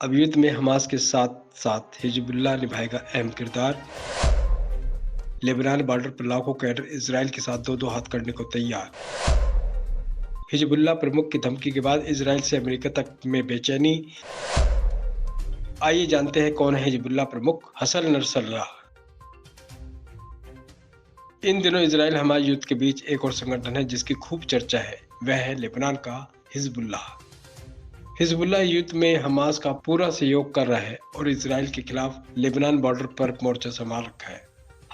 अब युद्ध में हमास के साथ-साथ हिजबुल्लाह निभाएगा अहम किरदार। लेबनान बॉर्डर पर लाखों कैडर इजरायल के साथ दो-दो हाथ करने को तैयार। हिजबुल्लाह प्रमुख की धमकी के बाद इजरायल से अमेरिका तक में बेचैनी। आइए जानते हैं कौन है हिजबुल्लाह प्रमुख हसन नसरल्लाह। इन दिनों इजरायल हमास युद्ध के बीच एक और संगठन है जिसकी खूब चर्चा है, वह है लेबनान का हिजबुल्लाह। हिजबुल्लाह युद्ध में हमास का पूरा सहयोग कर रहा है और इजरायल के खिलाफ लेबनान बॉर्डर पर मोर्चा संभाल रखा है।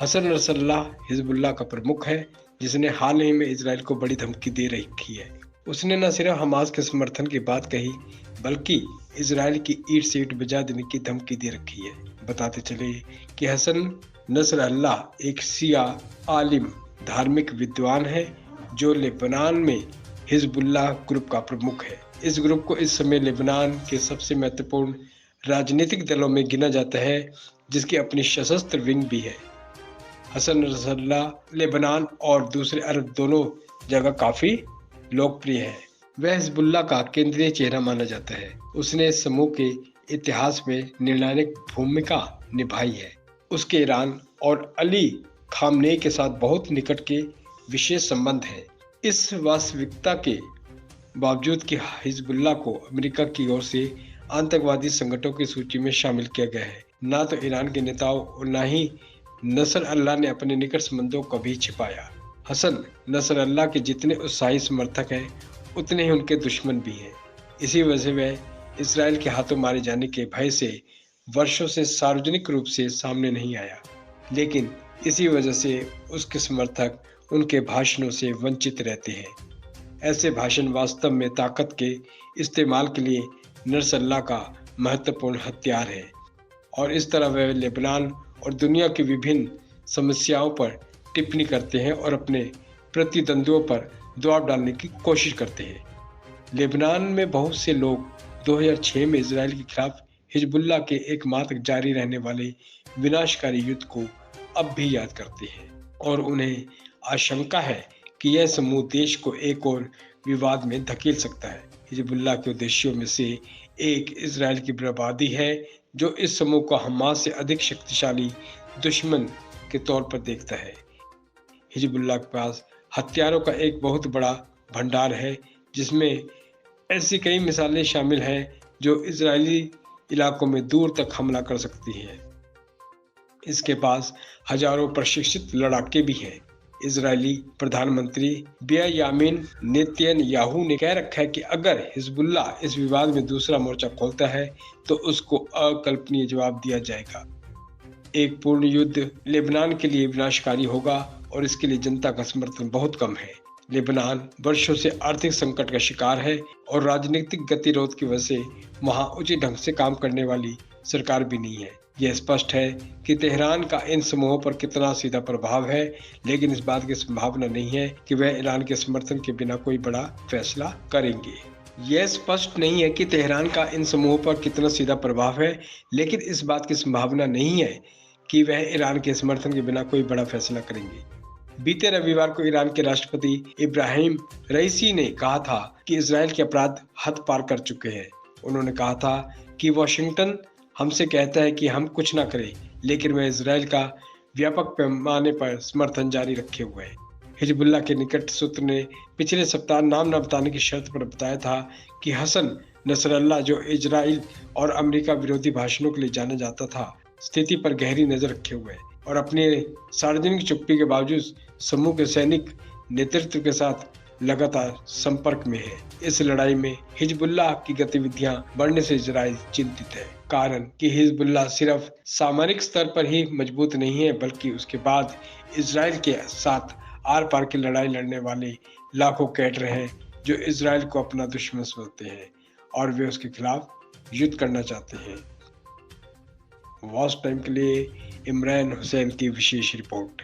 हसन नसरल्लाह हिजबुल्लाह का प्रमुख है जिसने हाल ही में इजरायल को बड़ी धमकी दे रखी है। उसने न सिर्फ हमास के समर्थन की बात कही बल्कि इजरायल की ईंट से ईंट बजा देने की धमकी दे रखी है। बताते चले कि हसन नसरल्लाह एक शिया आलिम धार्मिक विद्वान है जो लेबनान में हिजबुल्लाह ग्रुप का प्रमुख है। इस ग्रुप को इस समय लेबनान के सबसे महत्वपूर्ण राजनीतिक दलों में गिना जाता है जिसकी अपनी सशस्त्र विंग भी है। हसन नसरल्लाह लेबनान और दूसरे अरब दोनों जगह काफी लोकप्रिय है। वह हिजबुल्लाह का केंद्रीय चेहरा माना जाता है। उसने इस समूह के इतिहास में निर्णायक भूमिका निभाई है। उसके ईरान और अली खामनेई के साथ बहुत निकट के विशेष संबंध हैं। इस वास्तविकता के बावजूद कि हिजबुल्लाह को अमेरिका की ओर से आतंकवादी संगठनों की सूची में शामिल किया गया है, ना तो ईरान के नेताओं और न ही नसरअल्लाह ने अपने निकट संबंधों को भी छिपाया। हसन नसरअल्लाह के जितने उत्साही समर्थक हैं उतने ही उनके दुश्मन भी हैं। इसी वजह से वह इजरायल के हाथों मारे जाने के भय से वर्षों से सार्वजनिक रूप से सामने नहीं आया, लेकिन इसी वजह से उसके समर्थक उनके भाषणों से वंचित रहते हैं। ऐसे भाषण वास्तव में ताकत के इस्तेमाल के लिए नसरअल्लाह का महत्वपूर्ण हथियार है और इस तरह वह लेबनान और दुनिया की विभिन्न समस्याओं पर टिप्पणी करते हैं और अपने प्रतिद्वंद्वियों पर दबाव डालने की कोशिश करते हैं। लेबनान में बहुत से लोग 2006 में इजरायल के खिलाफ हिजबुल्लाह के एकमात्र जारी रहने वाले विनाशकारी युद्ध को अब भी याद करते हैं और उन्हें आशंका है कि यह समूह देश को एक और विवाद में धकेल सकता है। हिजबुल्लाह के उद्देश्यों में से एक इजरायल की बर्बादी है जो इस समूह को हमास से अधिक शक्तिशाली दुश्मन के तौर पर देखता है। हिजबुल्लाह के पास हथियारों का एक बहुत बड़ा भंडार है जिसमें ऐसी कई मिसालें शामिल हैं जो इजरायली इलाकों में दूर तक हमला कर सकती हैं। इसके पास हजारों प्रशिक्षित लड़ाके भी हैं। इजरायली प्रधानमंत्री बेंयामिन नेतन्याहू ने कह रखा है कि अगर हिजबुल्लाह इस विवाद में दूसरा मोर्चा खोलता है तो उसको अकल्पनीय जवाब दिया जाएगा। एक पूर्ण युद्ध लेबनान के लिए विनाशकारी होगा और इसके लिए जनता का समर्थन बहुत कम है। लेबनान वर्षों से आर्थिक संकट का शिकार है और राजनीतिक गतिरोध की वजह से वहां उचित ढंग से काम करने वाली सरकार भी नहीं है। यह स्पष्ट है कि तेहरान का इन समूहों पर कितना सीधा प्रभाव है, लेकिन इस बात की संभावना नहीं है कि वह ईरान के समर्थन के बिना कोई बड़ा फैसला करेंगे। यह स्पष्ट नहीं है कि तेहरान का इन समूहों पर कितना सीधा प्रभाव है, लेकिन इस बात की संभावना नहीं है कि वह ईरान के समर्थन के बिना कोई बड़ा फैसला करेंगे। बीते रविवार को ईरान के राष्ट्रपति इब्राहिम रईसी ने कहा था कि इजरायल के अपराध हद पार कर चुके हैं। उन्होंने कहा था कि वाशिंगटन हमसे कहता है कि हम कुछ ना करें, लेकिन वह इजरायल का व्यापक पैमाने पर समर्थन जारी रखे हुए है। हिजबुल्लाह के निकट सूत्र ने पिछले सप्ताह नाम न बताने की शर्त पर बताया था कि हसन नसरल्लाह, जो इजरायल और अमेरिका विरोधी भाषणों के लिए जाना जाता था, स्थिति पर गहरी नजर रखे हुए है और अपने सार्वजनिक चुप्पी के बावजूद समूह के सैनिक नेतृत्व के साथ लगातार संपर्क में है। इस लड़ाई में हिजबुल्लाह की गतिविधियां बढ़ने से इजरायल चिंतित है, कारण कि हिजबुल्लाह सिर्फ सामरिक स्तर पर ही मजबूत नहीं है बल्कि उसके बाद इजरायल के साथ आर पार की लड़ाई लड़ने वाले लाखों कैडर हैं जो इजरायल को अपना दुश्मन समझते हैं और वे उसके खिलाफ युद्ध करना चाहते हैं। वॉच टाइम के लिए इमरान हुसैन की विशेष रिपोर्ट।